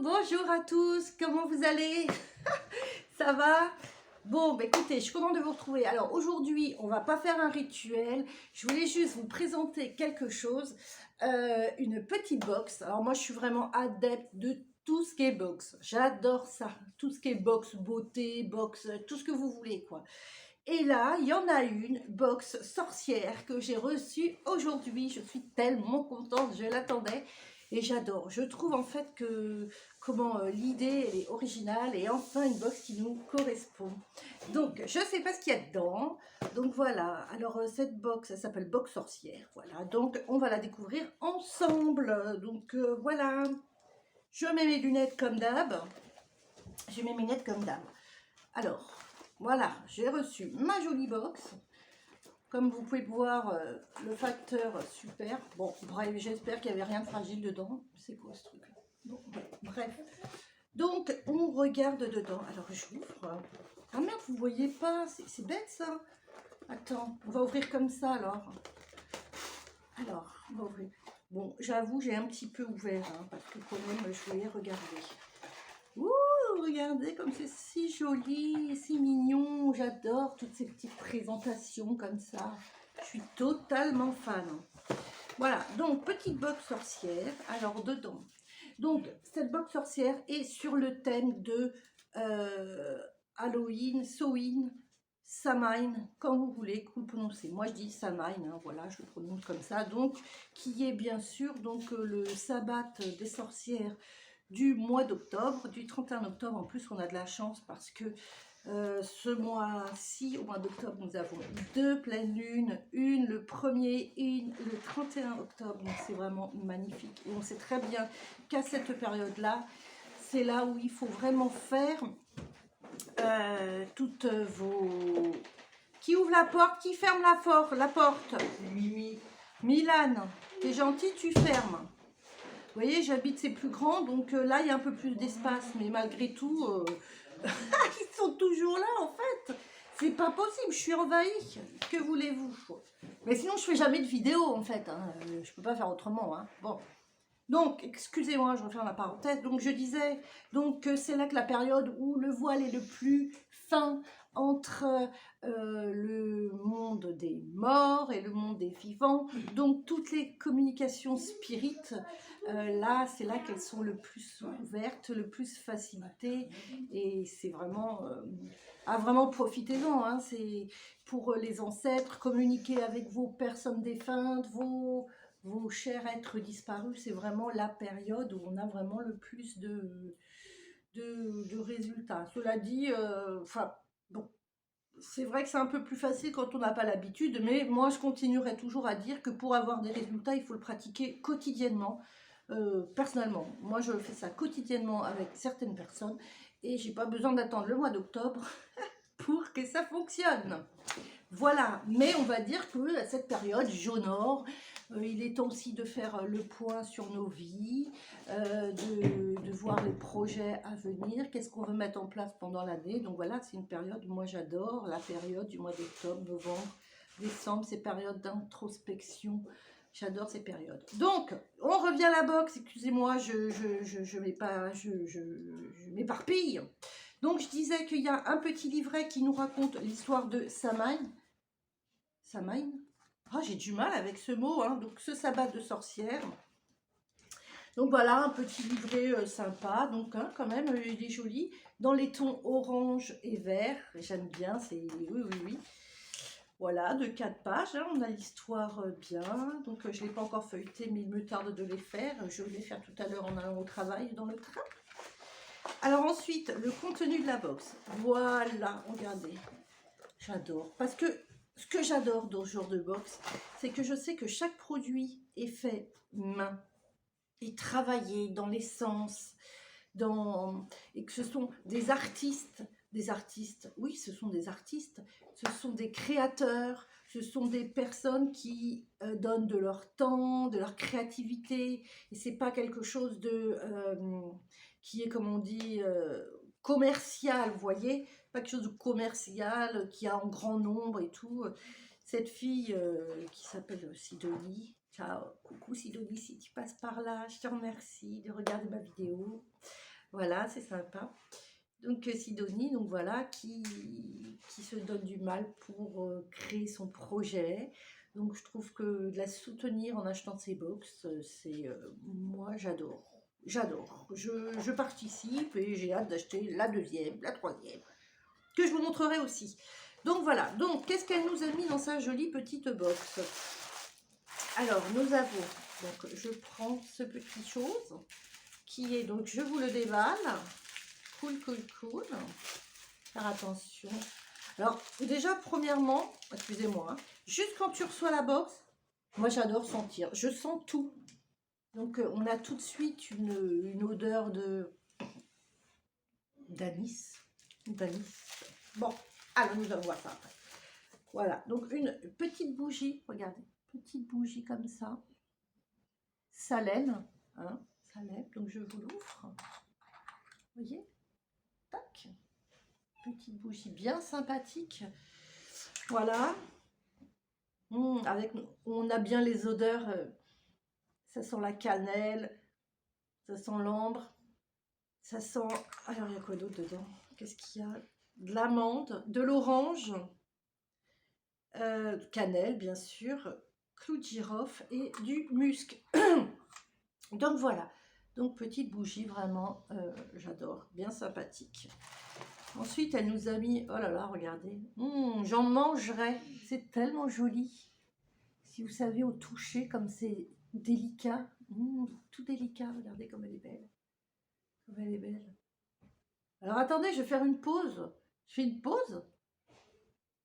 bonjour à tous, comment vous allez? Ça va? Bon, bah écoutez, je suis contente de vous retrouver. Alors aujourd'hui, on va pas faire un rituel, je voulais juste vous présenter quelque chose, une petite box. Alors moi, je suis vraiment adepte de tout ce qui est box, j'adore ça, tout ce qui est box beauté, box, tout ce que vous voulez quoi. Et là, il y en a une box sorcière que j'ai reçue aujourd'hui. Je suis tellement contente, je l'attendais et j'adore. Je trouve en fait que l'idée elle est originale et enfin une box qui nous correspond. Donc, je ne sais pas ce qu'il y a dedans. Donc voilà, alors cette box, elle s'appelle box sorcière. Voilà, donc on va la découvrir ensemble. Donc voilà, je mets mes lunettes comme d'hab. Je mets mes lunettes comme d'hab. Alors, voilà, j'ai reçu ma jolie box. Comme vous pouvez voir, le facteur super. Bon, bref, j'espère qu'il n'y avait rien de fragile dedans. C'est quoi ce truc? Bon, bref. Donc, on regarde dedans. Alors, j'ouvre. Ah merde, vous voyez pas? C'est bête ça. Attends, on va ouvrir comme ça alors. Alors, on va ouvrir. Bon, j'avoue, j'ai un petit peu ouvert, hein, parce que quand même, je voulais regarder. Ouh, regardez comme c'est si joli, si mignon. J'adore toutes ces petites présentations comme ça. Je suis totalement fan. Voilà, donc petite box sorcière. Alors dedans, donc cette box sorcière est sur le thème de Halloween, Samhain, Samhain, quand vous voulez que vous le prononcez. Moi je dis Samhain, hein, voilà, je le prononce comme ça. Donc qui est bien sûr donc le sabbat des sorcières du mois d'octobre, du 31 octobre. En plus, on a de la chance parce que ce mois-ci, au mois d'octobre, nous avons deux pleines lunes, une le 1er et une le 31 octobre. Donc, c'est vraiment magnifique. Et on sait très bien qu'à cette période-là, c'est là où il faut vraiment faire toutes vos... Qui ouvre la porte? Qui ferme la porte? Mimi. Milan, t'es gentil, tu fermes. Vous voyez, j'habite, c'est plus grand, donc là, il y a un peu plus d'espace. Mais malgré tout, ils sont toujours là, en fait. C'est pas possible, je suis envahie. Que voulez-vous? Mais sinon, je fais jamais de vidéo, en fait. Hein. Je peux pas faire autrement. Hein. Bon. Donc, excusez-moi, je referme la parenthèse. Donc, je disais, donc c'est là que la période où le voile est le plus fin entre le monde des morts et le monde des vivants. Donc, toutes les communications spirites, là, c'est là qu'elles sont le plus ouvertes, le plus facilitées. Et c'est vraiment... vraiment profitez-en. Hein. C'est pour les ancêtres, communiquer avec vos personnes défuntes, vos chers êtres disparus, c'est vraiment la période où on a vraiment le plus de résultats. Cela dit, bon, c'est vrai que c'est un peu plus facile quand on n'a pas l'habitude, mais moi je continuerai toujours à dire que pour avoir des résultats, il faut le pratiquer quotidiennement. Personnellement, moi je fais ça quotidiennement avec certaines personnes et j'ai pas besoin d'attendre le mois d'octobre pour que ça fonctionne. Voilà, mais on va dire que à cette période, j'honore. Il est temps aussi de faire le point sur nos vies, de voir les projets à venir, qu'est-ce qu'on veut mettre en place pendant l'année. Donc voilà, c'est une période, moi j'adore la période du mois d'octobre, novembre, décembre, ces périodes d'introspection. J'adore ces périodes. Donc, on revient à la boxe. Excusez-moi, je m'éparpille. Donc, je disais qu'il y a un petit livret qui nous raconte l'histoire de Samhain. Samhain. Ah, j'ai du mal avec ce mot, hein. Donc ce sabbat de sorcière. Donc voilà, un petit livret sympa, donc hein, quand même, il est joli, dans les tons orange et vert, j'aime bien, c'est oui. Voilà, de 4 pages, hein, on a l'histoire bien, donc je ne l'ai pas encore feuilleté, mais il me tarde de les faire, je vais les faire tout à l'heure en allant au travail, dans le train. Alors ensuite, le contenu de la box, voilà, regardez, j'adore, parce que ce que j'adore dans ce genre de box, c'est que je sais que chaque produit est fait main, est travaillé dans l'essence, et que ce sont des artistes, oui, ce sont des artistes, ce sont des créateurs, ce sont des personnes qui donnent de leur temps, de leur créativité, et c'est pas quelque chose de qui est, comme on dit, commercial, vous voyez, pas quelque chose de commercial qui a en grand nombre et tout. Cette fille qui s'appelle Sidonie, ciao, coucou Sidonie, si tu passes par là, je te remercie de regarder ma vidéo. Voilà, c'est sympa. Donc Sidonie, donc voilà, qui se donne du mal pour créer son projet. Donc je trouve que de la soutenir en achetant ses box, c'est moi j'adore. J'adore. Je participe et j'ai hâte d'acheter la deuxième, la troisième, que je vous montrerai aussi. Donc voilà, donc qu'est-ce qu'elle nous a mis dans sa jolie petite box? Alors nous avons, donc je prends ce petit chose qui est, donc je vous le déballe. Cool, cool, cool. Faire attention. Alors, déjà, premièrement, excusez-moi, juste quand tu reçois la box, moi j'adore sentir. Je sens tout. Donc, on a tout de suite une odeur d'anis. D'anis. Bon, alors nous allons voir ça après. Voilà, donc une petite bougie, regardez, petite bougie comme ça. Salem, hein, Salem, donc je vous l'ouvre. Vous voyez? Tac. Petite bougie bien sympathique. Voilà. Avec, on a bien les odeurs. Ça sent la cannelle. Ça sent l'ambre. Ça sent... Alors, il y a quoi d'autre dedans? Qu'est-ce qu'il y a? De l'amande, de l'orange. Cannelle, bien sûr. Clou de girofle et du musc. Donc, voilà. Donc, petite bougie, vraiment, j'adore. Bien sympathique. Ensuite, elle nous a mis... Oh là là, regardez. J'en mangerai. C'est tellement joli. Si vous savez, au toucher, comme c'est délicat. Tout délicat. Regardez comme elle est belle. Comme elle est belle. Alors, attendez, je vais faire une pause. Je fais une pause.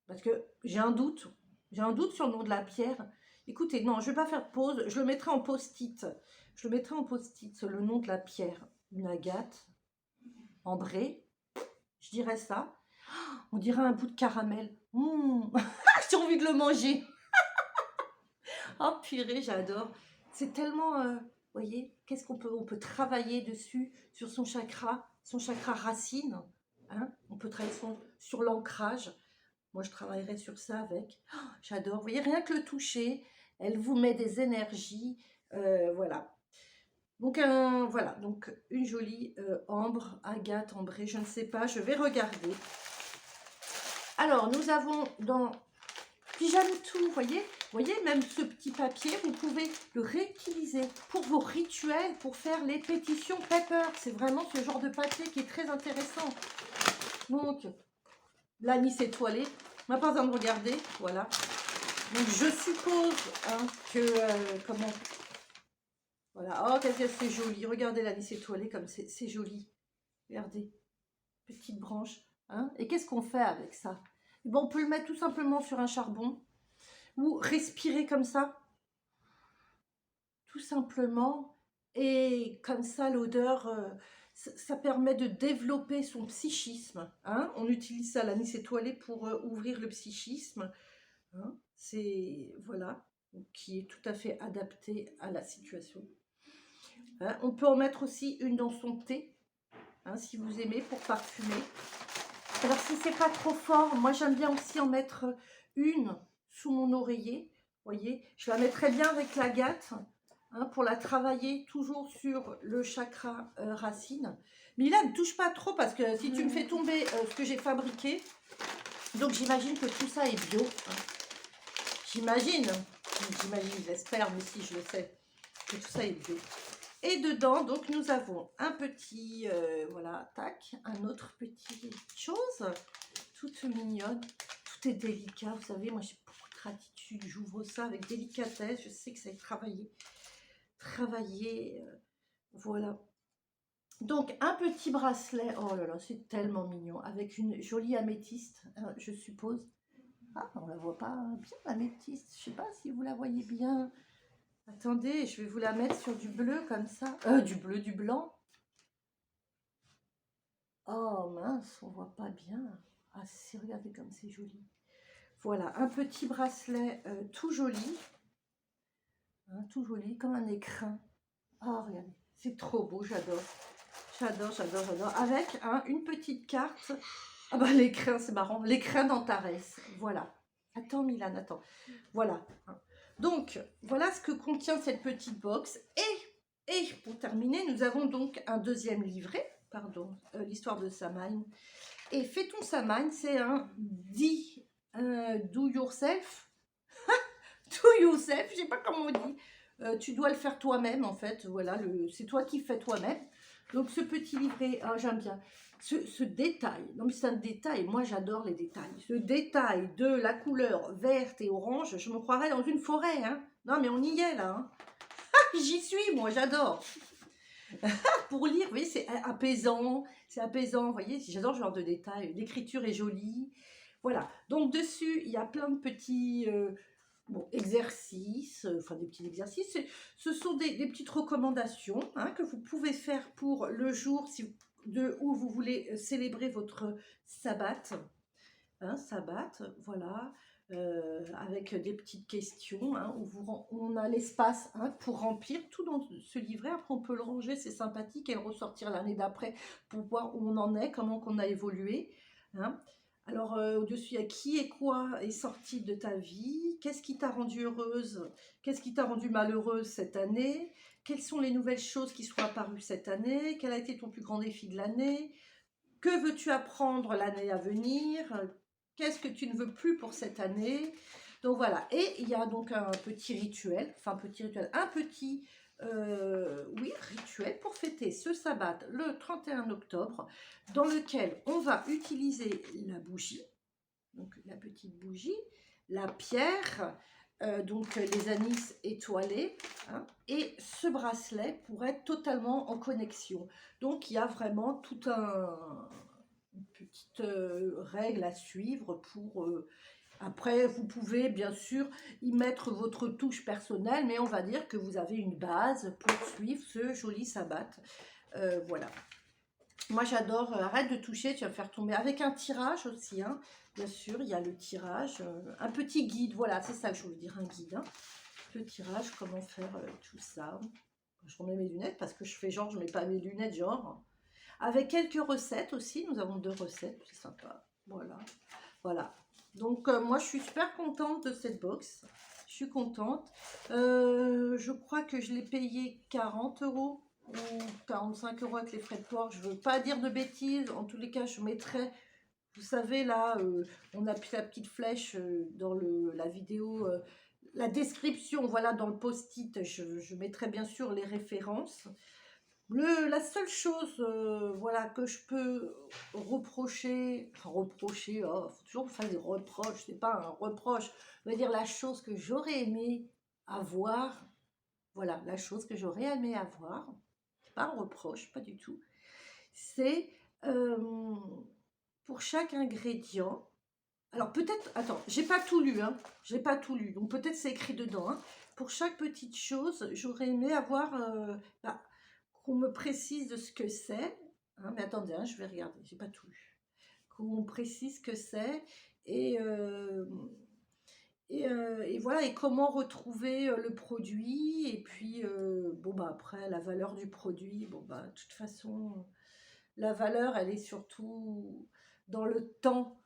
Parce que j'ai un doute. J'ai un doute sur le nom de la pierre. Écoutez, non, je ne vais pas faire de pause. Je le mettrai en post-it. Je le mettrai en post-it, le nom de la pierre. Une agate ambrée. Je dirais ça. On dirait un bout de caramel. J'ai envie de le manger. Oh purée, j'adore. C'est tellement, voyez, qu'est-ce qu'on peut, on peut travailler dessus, sur son chakra racine. Hein, on peut travailler sur l'ancrage. Moi, je travaillerai sur ça avec. Oh, j'adore. Vous voyez, rien que le toucher, elle vous met des énergies. Voilà. Donc, voilà. Donc, une jolie ambre, agate, ambrée, je ne sais pas. Je vais regarder. Alors, nous avons dans Pyjame tout, vous voyez, même ce petit papier, vous pouvez le réutiliser pour vos rituels, pour faire les pétitions paper. C'est vraiment ce genre de papier qui est très intéressant. Donc, l'anis étoilé, on n'a pas besoin de regarder, voilà. Donc, je suppose hein, que, comment, voilà, oh, qu'est-ce que c'est joli. Regardez l'anis étoilé comme c'est joli. Regardez, petite branche. Hein. Et qu'est-ce qu'on fait avec ça? Bon, on peut le mettre tout simplement sur un charbon. Ou respirer comme ça, tout simplement, et comme ça l'odeur, ça permet de développer son psychisme. Hein. On utilise ça, l'anis étoilé, pour ouvrir le psychisme. Hein. C'est, voilà, qui est tout à fait adapté à la situation. Hein. On peut en mettre aussi une dans son thé, hein, si vous aimez, pour parfumer. Alors si c'est pas trop fort, moi j'aime bien aussi en mettre une sous mon oreiller, voyez, je la mettrai bien avec l'agate hein, pour la travailler toujours sur le chakra racine. Mais là, ne touche pas trop parce que si tu me fais tomber ce que j'ai fabriqué, donc j'imagine que tout ça est bio. Hein. J'imagine, j'espère, mais si je le sais, que tout ça est bio. Et dedans, donc, nous avons un petit, voilà, tac, un autre petit chose, toute mignonne, tout est délicat, vous savez, moi j'ai beaucoup de gratitude, j'ouvre ça avec délicatesse, je sais que ça est travaillé, voilà. Donc, un petit bracelet, oh là là, c'est tellement mignon, avec une jolie améthyste, je suppose. Ah, on la voit pas bien, l'améthyste, je sais pas si vous la voyez bien. Attendez, je vais vous la mettre sur du bleu comme ça. Du bleu, du blanc. Oh mince, on voit pas bien. Ah si, regardez comme c'est joli. Voilà, un petit bracelet tout joli. Hein, tout joli, comme un écrin. Oh, regardez, c'est trop beau, j'adore. J'adore, j'adore, j'adore. Avec une petite carte. Ah bah l'écrin, c'est marrant. L'écrin d'Antares. Voilà. Attends Milan, attends. Voilà. Donc, voilà ce que contient cette petite box. Et pour terminer, nous avons donc un deuxième livret. pardon, l'histoire de Samhain. Et fais ton Samhain, c'est un do yourself. Do yourself, je sais pas comment on dit. Tu dois le faire toi-même, en fait. Voilà, c'est toi qui fais toi-même. Donc, ce petit livret, j'aime bien. Ce détail, non mais c'est un détail, moi j'adore les détails. Ce détail de la couleur verte et orange, je me croirais dans une forêt. Hein. Non mais on y est là. Hein. J'y suis, moi, j'adore. Pour lire, vous voyez, c'est apaisant, vous voyez, j'adore ce genre de détails. L'écriture est jolie. Voilà, donc dessus, il y a plein de petits exercices, enfin des petits exercices. Ce sont des petites recommandations hein, que vous pouvez faire pour le jour où vous voulez célébrer votre sabbat. Hein, sabbat, voilà. Avec des petites questions hein, où on a l'espace hein, pour remplir tout dans ce livret. Après, on peut le ranger, c'est sympathique, et le ressortir l'année d'après pour voir où on en est, comment qu'on a évolué. Hein. Alors, au-dessus, il y a qui et quoi est sorti de ta vie, qu'est-ce qui t'a rendue heureuse, qu'est-ce qui t'a rendue malheureuse cette année, quelles sont les nouvelles choses qui sont apparues cette année, quel a été ton plus grand défi de l'année, que veux-tu apprendre l'année à venir, qu'est-ce que tu ne veux plus pour cette année. Donc voilà, et il y a donc un petit rituel, oui, rituel pour fêter ce sabbat le 31 octobre, dans lequel on va utiliser la bougie, donc la petite bougie, la pierre, donc les anis étoilés, hein, et ce bracelet pour être totalement en connexion. Donc il y a vraiment tout une petite règle à suivre pour... après, vous pouvez bien sûr y mettre votre touche personnelle, mais on va dire que vous avez une base pour suivre ce joli sabbat. Voilà. Moi, j'adore. Arrête de toucher, tu vas me faire tomber. Avec un tirage aussi, hein. Bien sûr, il y a le tirage. Un petit guide, voilà, c'est ça que je voulais dire, un guide. Hein. Le tirage, comment faire tout ça. Je remets mes lunettes parce que je fais genre, je ne mets pas mes lunettes, genre. Avec quelques recettes aussi. Nous avons 2 recettes, c'est sympa. Voilà. Voilà. Donc, moi, je suis super contente de cette box. Je suis contente. Je crois que je l'ai payé 40 € ou 45 € avec les frais de port. Je ne veux pas dire de bêtises. En tous les cas, je mettrai... Vous savez, là, on a pris la petite flèche dans la vidéo, la description, voilà, dans le post-it. Je mettrai bien sûr les références. La seule chose voilà, que je peux reprocher, faut toujours qu'on fasse des reproches, c'est pas un reproche, je veux dire la chose que j'aurais aimé avoir, voilà, la chose que j'aurais aimé avoir, c'est pas un reproche, pas du tout, c'est pour chaque ingrédient, alors peut-être, attends, j'ai pas tout lu, hein, j'ai pas tout lu, donc peut-être c'est écrit dedans, hein, pour chaque petite chose, j'aurais aimé avoir... qu'on me précise de ce que c'est, hein, mais attendez, hein, je vais regarder, j'ai pas tout lu, qu'on me précise ce que c'est, et, et voilà, et comment retrouver le produit, et puis, bon, bah, après, la valeur du produit, bon, bah, de toute façon, la valeur, elle est surtout dans le temps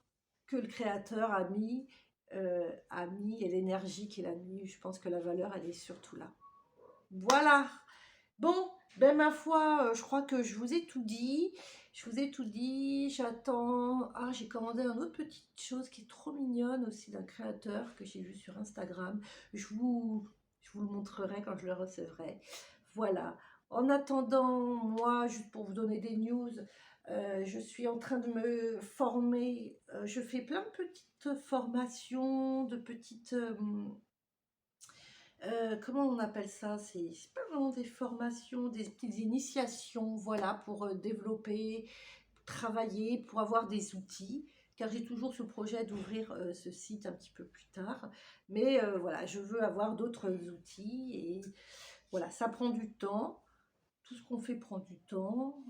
que le créateur a mis, et l'énergie qu'il a mis, je pense que la valeur, elle est surtout là. Voilà. Bon, ben ma foi, je crois que je vous ai tout dit. Je vous ai tout dit. J'attends. Ah, j'ai commandé une autre petite chose qui est trop mignonne aussi d'un créateur que j'ai vu sur Instagram. Je vous le montrerai quand je le recevrai. Voilà. En attendant, moi, juste pour vous donner des news, je suis en train de me former. Je fais plein de petites formations, de petites... comment on appelle ça? C'est pas vraiment des formations, des petites initiations, voilà, pour développer, travailler, pour avoir des outils, car j'ai toujours ce projet d'ouvrir ce site un petit peu plus tard. Mais voilà, je veux avoir d'autres outils et voilà, ça prend du temps. Tout ce qu'on fait prend du temps.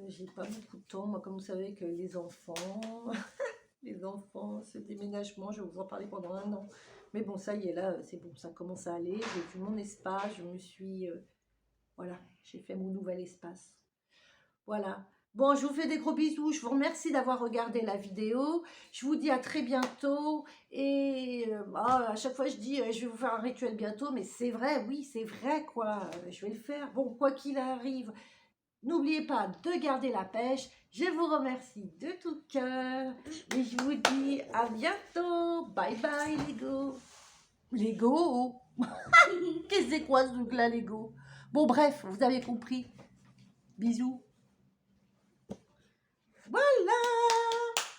J'ai pas beaucoup de temps, moi, comme vous savez que les enfants, les enfants, ce déménagement, je vais vous en parler pendant 1 an. Mais bon, ça y est, là, c'est bon, ça commence à aller. J'ai vu mon espace, je me suis... voilà, j'ai fait mon nouvel espace. Voilà. Bon, je vous fais des gros bisous. Je vous remercie d'avoir regardé la vidéo. Je vous dis à très bientôt. Et à chaque fois, je dis, je vais vous faire un rituel bientôt. Mais c'est vrai, oui, c'est vrai, quoi. Je vais le faire. Bon, quoi qu'il arrive, N'oubliez pas de garder la pêche. Je vous remercie de tout cœur. Et je vous dis à bientôt. Bye bye, Lego. Lego. Qu'est-ce que c'est quoi ce truc-là, Lego? Bon, bref, vous avez compris. Bisous. Voilà.